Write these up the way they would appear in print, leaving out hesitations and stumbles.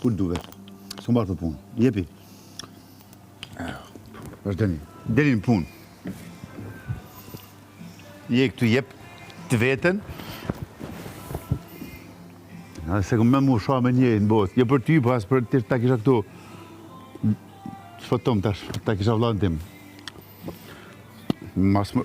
Kur duhet. S'u marrë të punë. Jepi. Vazhdoni. Deri në punë. Je këtu jep të veten. Se këmë me mu shoha me njëri në botë. Je për ty, po as për ta kisha këtu. Shfotom tash, ta kisha vllahën tim. Mas më...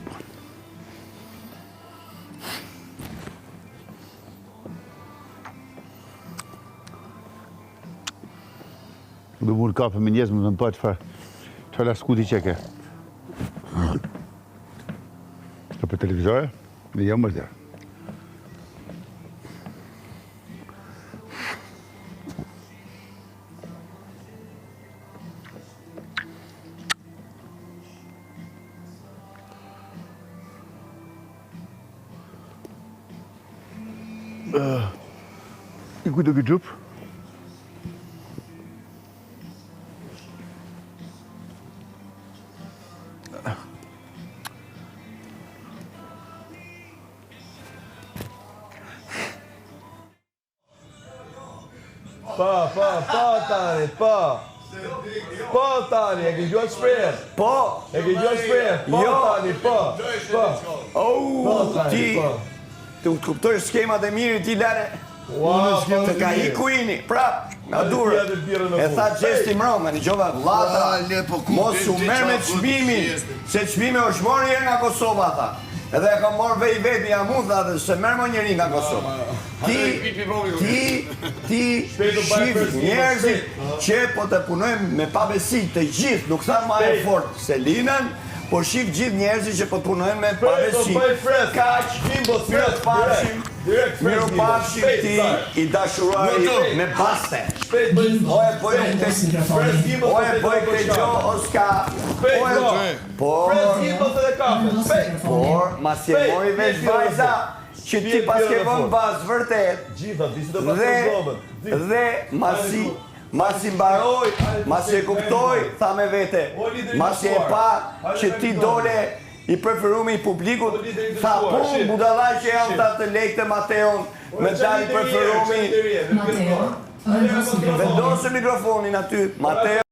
Du mund kafe me njerëz, më të më pa çfarë skuti që ke. Ka për televizore? Dhe jam më dhe. I kujtë këtë gjupë? Po, tani, po. Po, tani, e ke gjuar shprehën. Po. E ke gjuar shprehën. Po, tani, po. Ti, të kuptojsh skemat e mirë ti lare. Të ka i kuini, prap, nga durë. E tha gjesti mrome, në gjova vlata, mos u merë me çmimin, se çmimi është morë njerë nga Kosova, tha. Edhe e ka morë vej vetë jam unë, tha, dhe se merë më njeri nga Kosova. Ti shif njerëzit që po të punojmë me pabesi të gjithë, nuk tha ma e fort se linën, por shif gjithë njerëzit që po të punojmë me pabesi. Kaq, mirë pafshim, ti i dashuruari me baste. Oje, poj këtë gjo, Oska. Por, mas je moj veç vajza, që ti pas ke vënë bazë vërtet, dhe masi mbaroj, masi e kuptoj, tha me vete, masi e pa që ti dole i preferumi i publikut, tha pun budalaj që jam ta të lekte Mateon, me dali preferumi. Vendosë mikrofonin aty, Mateo.